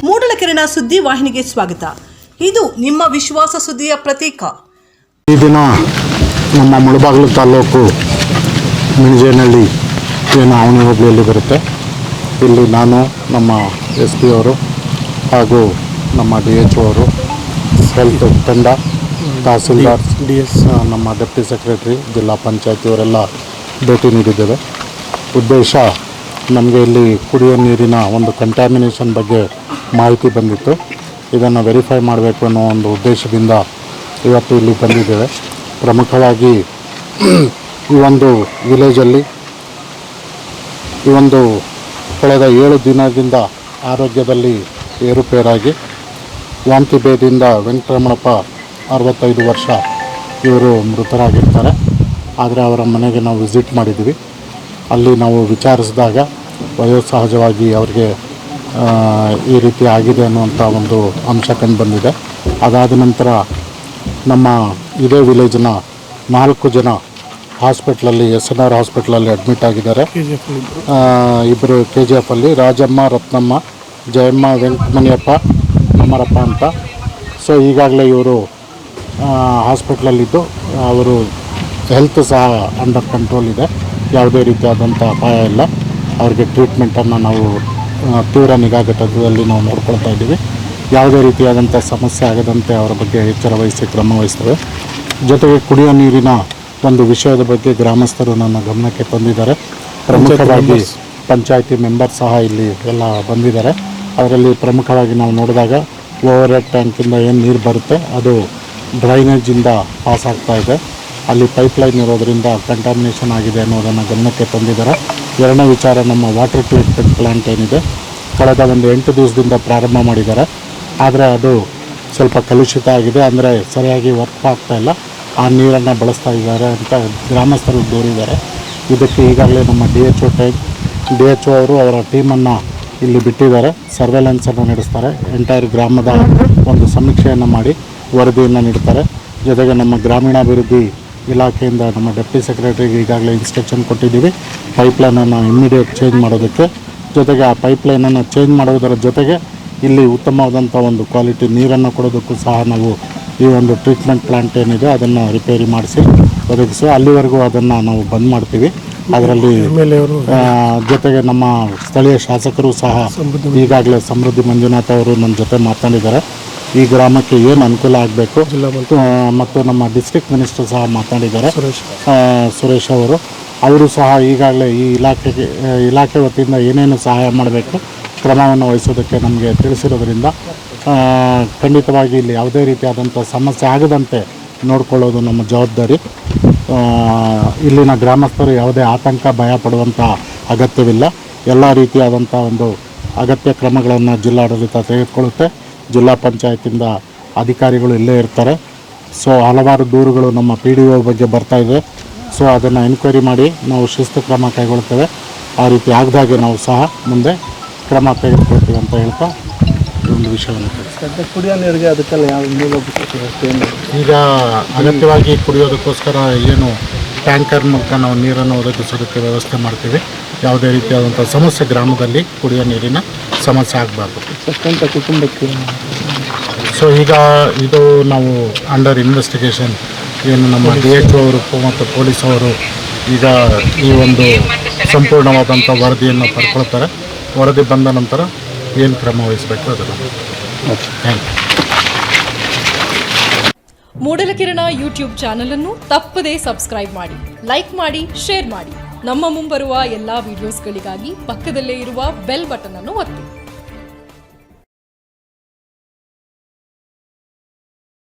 ಮೂಡಲಕೆರೆನ ಸುದ್ದಿ ವಾಹಿನಿಗೆ ಸ್ವಾಗತ. ಇದು ನಿಮ್ಮ ವಿಶ್ವಾಸ ಸುದ್ದಿಯ ಪ್ರತೀಕ. ಈ ದಿನ ನಮ್ಮ ಮುಳಬಾಗಿಲು ತಾಲೂಕು ಮಿಣಜೇನಹಳ್ಳಿ ಏನು ಅವನಿ ಹೋಬಳಿಯಲ್ಲಿ ಬರುತ್ತೆ. ಇಲ್ಲಿ ನಾನು ನಮ್ಮ SP ಅವರು ಹಾಗೂ ನಮ್ಮ DHO ಅವರು, ಹೆಲ್ತ್ ತಂಡ, ತಹಸೀಲ್ದಾರ್, ನಮ್ಮ ಡೆಪ್ಟಿ ಸೆಕ್ರೆಟರಿ, ಜಿಲ್ಲಾ ಪಂಚಾಯತಿ ಅವರೆಲ್ಲ ಭೇಟಿ ನೀಡಿದ್ದೇವೆ. ಉದ್ದೇಶ, ನಮಗೆ ಇಲ್ಲಿ ಕುಡಿಯೋ ನೀರಿನ ಒಂದು ಕಂಟ್ಯಾಮಿನೇಷನ್ ಬಗ್ಗೆ ಮಾಹಿತಿ ಬಂದಿತ್ತು. ಇದನ್ನು ವೆರಿಫೈ ಮಾಡಬೇಕು ಅನ್ನೋ ಒಂದು ಉದ್ದೇಶದಿಂದ ಇವತ್ತು ಇಲ್ಲಿ ಬಂದಿದ್ದೇವೆ. ಪ್ರಮುಖವಾಗಿ ಈ ಒಂದು ವಿಲೇಜಲ್ಲಿ ಈ ಒಂದು ಕಳೆದ 7 ದಿನದಿಂದ ಆರೋಗ್ಯದಲ್ಲಿ ಏರುಪೇರಾಗಿ ವಾಂತಿ ಭೇದಿಯಿಂದ ವೆಂಕಟರಮಣಪ್ಪ 65 ವರ್ಷ ಇವರು ಮೃತರಾಗಿರ್ತಾರೆ. ಆದರೆ ಅವರ ಮನೆಗೆ ನಾವು ವಿಸಿಟ್ ಮಾಡಿದ್ವಿ. ಅಲ್ಲಿ ನಾವು ವಿಚಾರಿಸಿದಾಗ ವಯೋಸಹಜವಾಗಿ ಅವರಿಗೆ ಈ ರೀತಿ ಆಗಿದೆ ಅನ್ನುವಂಥ ಒಂದು ಅಂಶ ಕಂಡು ಬಂದಿದೆ. ಅದಾದ ನಂತರ ನಮ್ಮ ಇದೇ ವಿಲೇಜ್ನ 4 ಜನ ಹಾಸ್ಪಿಟ್ಲಲ್ಲಿ SNR ಹಾಸ್ಪಿಟ್ಲಲ್ಲಿ ಅಡ್ಮಿಟ್ ಆಗಿದ್ದಾರೆ. ಇಬ್ಬರು KGF ಅಲ್ಲಿ, ರಾಜಮ್ಮ, ರತ್ನಮ್ಮ, ಜಯಮ್ಮ, ವೆಂಕಟಮಣಿಯಪ್ಪ, ಅಮರಪ್ಪ ಅಂತ. ಸೊ ಈಗಾಗಲೇ ಇವರು ಹಾಸ್ಪಿಟ್ಲಲ್ಲಿದ್ದು ಅವರು ಹೆಲ್ತ್ ಸಹ ಅಂಡರ್ ಕಂಟ್ರೋಲ್ ಇದೆ. ಯಾವುದೇ ರೀತಿಯಾದಂಥ ಅಪಾಯ ಇಲ್ಲ. ಅವರಿಗೆ ಟ್ರೀಟ್ಮೆಂಟನ್ನು ನಾವು ತೀವ್ರ ನಿಗಾ ಘಟಕದಲ್ಲಿ ನಾವು ನೋಡ್ಕೊಳ್ತಾ ಇದ್ದೀವಿ. ಯಾವುದೇ ರೀತಿಯಾದಂಥ ಸಮಸ್ಯೆ ಆಗದಂತೆ ಅವರ ಬಗ್ಗೆ ಎಚ್ಚರ ವಹಿಸಿ ಕ್ರಮ ವಹಿಸ್ತೇವೆ. ಜೊತೆಗೆ ಕುಡಿಯೋ ನೀರಿನ ಒಂದು ವಿಷಯದ ಬಗ್ಗೆ ಗ್ರಾಮಸ್ಥರು ನನ್ನ ಗಮನಕ್ಕೆ ತಂದಿದ್ದಾರೆ. ಪ್ರಮುಖವಾಗಿ ಪಂಚಾಯತಿ ಮೆಂಬರ್ ಸಹ ಇಲ್ಲಿ ಎಲ್ಲ ಬಂದಿದ್ದಾರೆ. ಅದರಲ್ಲಿ ಪ್ರಮುಖವಾಗಿ ನಾವು ನೋಡಿದಾಗ ಓವರ್ ಹೆಡ್ ಟ್ಯಾಂಕಿಂದ ಏನು ನೀರು ಬರುತ್ತೆ ಅದು ಡ್ರೈನೇಜಿಂದ ಪಾಸ್ ಆಗ್ತಾ ಇದೆ. ಅಲ್ಲಿ ಪೈಪ್ಲೈನ್ ಇರೋದರಿಂದ ಕಂಟಾಮಿನೇಷನ್ ಆಗಿದೆ ಅನ್ನೋದನ್ನು ಗಮನಕ್ಕೆ ತಂದಿದ್ದಾರೆ. ಎರಡನೇ ವಿಚಾರ, ನಮ್ಮ ವಾಟರ್ ಟ್ರೀಟ್ಮೆಂಟ್ ಪ್ಲ್ಯಾಂಟ್ ಏನಿದೆ, ಕಳೆದ ಒಂದು 8 ದಿವಸದಿಂದ ಪ್ರಾರಂಭ ಮಾಡಿದ್ದಾರೆ. ಆದರೆ ಅದು ಸ್ವಲ್ಪ ಕಲುಷಿತ ಆಗಿದೆ, ಅಂದರೆ ಸರಿಯಾಗಿ ವರ್ಕ್ ಆಗ್ತಾಯಿಲ್ಲ. ಆ ನೀರನ್ನು ಬಳಸ್ತಾ ಇದ್ದಾರೆ ಅಂತ ಗ್ರಾಮಸ್ಥರು ದೂರಿದ್ದಾರೆ. ಇದಕ್ಕೆ ಈಗಾಗಲೇ ನಮ್ಮ DHO ಅವರು ಅವರ ಟೀಮನ್ನು ಇಲ್ಲಿ ಬಿಟ್ಟಿದ್ದಾರೆ. ಸರ್ವೆಲೆನ್ಸನ್ನು ನಡೆಸ್ತಾರೆ. ಎಂಟೈರ್ ಗ್ರಾಮದ ಒಂದು ಸಮೀಕ್ಷೆಯನ್ನು ಮಾಡಿ ವರದಿಯನ್ನು ನೀಡ್ತಾರೆ. ಜೊತೆಗೆ ನಮ್ಮ ಗ್ರಾಮೀಣಾಭಿವೃದ್ಧಿ ಇಲಾಖೆಯಿಂದ ನಮ್ಮ ಡೆಪ್ಟಿ ಸೆಕ್ರೆಟರಿಗೆ ಈಗಾಗಲೇ ಇನ್ಸ್ಟ್ರಕ್ಷನ್ ಕೊಟ್ಟಿದ್ದೀವಿ ಪೈಪ್ಲೈನನ್ನು ಇಮ್ಮಿಡಿಯೇಟ್ ಚೇಂಜ್ ಮಾಡೋದಕ್ಕೆ. ಜೊತೆಗೆ ಆ ಪೈಪ್ಲೈನನ್ನು ಚೇಂಜ್ ಮಾಡೋದರ ಜೊತೆಗೆ ಇಲ್ಲಿ ಉತ್ತಮವಾದಂಥ ಒಂದು ಕ್ವಾಲಿಟಿ ನೀರನ್ನು ಕೊಡೋದಕ್ಕೂ ಸಹ ನಾವು ಈ ಒಂದು ಟ್ರೀಟ್ಮೆಂಟ್ ಪ್ಲ್ಯಾಂಟ್ ಏನಿದೆ ಅದನ್ನು ರಿಪೇರಿ ಮಾಡಿಸಿ ಒದಗಿಸುವ ಅಲ್ಲಿವರೆಗೂ ಅದನ್ನು ನಾವು ಬಂದ್ ಮಾಡ್ತೀವಿ. ಅದರಲ್ಲಿ ಜೊತೆಗೆ ನಮ್ಮ ಸ್ಥಳೀಯ ಶಾಸಕರು ಸಹ ಈಗಾಗಲೇ ಸಮೃದ್ಧಿ ಮಂಜುನಾಥ್ ಅವರು ನನ್ನ ಜೊತೆ ಮಾತನಾಡಿದ್ದಾರೆ. ಈ ಗ್ರಾಮಕ್ಕೆ ಏನು ಅನುಕೂಲ ಆಗಬೇಕು ಮತ್ತು ನಮ್ಮ ಡಿಸ್ಟ್ರಿಕ್ಟ್ ಮಿನಿಸ್ಟರ್ ಸಹ ಮಾತನಾಡಿದ್ದಾರೆ, ಸುರೇಶ್ ಅವರು ಸಹ ಈಗಾಗಲೇ ಈ ಇಲಾಖೆ ವತಿಯಿಂದ ಏನೇನು ಸಹಾಯ ಮಾಡಬೇಕು ಕ್ರಮವನ್ನು ವಹಿಸೋದಕ್ಕೆ ನಮಗೆ ತಿಳಿಸಿರೋದ್ರಿಂದ ಖಂಡಿತವಾಗಿ ಇಲ್ಲಿ ಯಾವುದೇ ರೀತಿಯಾದಂಥ ಸಮಸ್ಯೆ ಆಗದಂತೆ ನೋಡಿಕೊಳ್ಳೋದು ನಮ್ಮ ಜವಾಬ್ದಾರಿ. ಇಲ್ಲಿನ ಗ್ರಾಮಸ್ಥರು ಯಾವುದೇ ಆತಂಕ ಭಯ ಪಡುವಂಥ ಅಗತ್ಯವಿಲ್ಲ. ಎಲ್ಲ ರೀತಿಯಾದಂಥ ಒಂದು ಅಗತ್ಯ ಕ್ರಮಗಳನ್ನು ಜಿಲ್ಲಾಡಳಿತ ತೆಗೆದುಕೊಳ್ಳುತ್ತೆ. ಜಿಲ್ಲಾ ಪಂಚಾಯತಿಂದ ಅಧಿಕಾರಿಗಳು ಇಲ್ಲೇ ಇರ್ತಾರೆ. ಸೊ ಹಲವಾರು ದೂರುಗಳು ನಮ್ಮ PDO ಬಗ್ಗೆ ಬರ್ತಾಯಿದೆ. ಸೊ ಅದನ್ನು ಎನ್ಕ್ವೈರಿ ಮಾಡಿ ನಾವು ಶಿಸ್ತು ಕ್ರಮ ಕೈಗೊಳ್ತೇವೆ. ಆ ರೀತಿ ಆಗದಾಗೆ ನಾವು ಸಹ ಮುಂದೆ ಕ್ರಮ ತೆಗೆದುಕೊಳ್ತೀವಿ ಅಂತ ಹೇಳ್ತಾ ಒಂದು ವಿಷಯವನ್ನು ಕುಡಿಯೋ ನೀರಿಗೆ ಅದಕ್ಕೆಲ್ಲ ಯಾವ ಮೂಲಭೂತ ವ್ಯವಸ್ಥೆ ಈಗ ಅಗತ್ಯವಾಗಿ ಕುಡಿಯೋದಕ್ಕೋಸ್ಕರ ಏನು ಟ್ಯಾಂಕರ್ ಮೂಲಕ ನಾವು ನೀರನ್ನು ಒದಗಿಸೋದಕ್ಕೆ ವ್ಯವಸ್ಥೆ ಮಾಡ್ತೀವಿ. ಯಾವುದೇ ರೀತಿಯಾದಂಥ ಸಮಸ್ಯೆ ಗ್ರಾಮದಲ್ಲಿ ಕುಡಿಯೋ ನೀರಿನ ಸಮಸ್ಯೆ ಆಗಬಾರ್ದು. ಎಷ್ಟಂತ ಕುಟುಂಬಕ್ಕೆ ಸೊ ಈಗ ಇದು ನಾವು ಅಂಡರ್ ಇನ್ವೆಸ್ಟಿಗೇಷನ್ ಏನು ನಮ್ಮ DHO ಅವರು ಮತ್ತು ಪೊಲೀಸ್ ಅವರು ಈಗ ಈ ಒಂದು ಸಂಪೂರ್ಣವಾದಂಥ ವರದಿಯನ್ನು ಪಡ್ಕೊಳ್ತಾರೆ. ವರದಿ ಬಂದ ನಂತರ ಏನು ಕ್ರಮ ವಹಿಸಬೇಕು ಅದನ್ನು. Thank you. ಮೂಡಲಕೆರೆನ ಯೂಟ್ಯೂಬ್ ಚಾನಲ್ ಅನ್ನು ತಪ್ಪದೇ ಸಬ್ಸ್ಕ್ರೈಬ್ ಮಾಡಿ, ಲೈಕ್ ಮಾಡಿ, ಶೇರ್ ಮಾಡಿ. ನಮ್ಮ ಮುಂಬರುವ ಎಲ್ಲಾ ವಿಡಿಯೋಸ್ಗಳಿಗಾಗಿ ಪಕ್ಕದಲ್ಲೇ ಇರುವ ಬೆಲ್ ಬಟನ್ ಅನ್ನು ಒತ್ತಿ.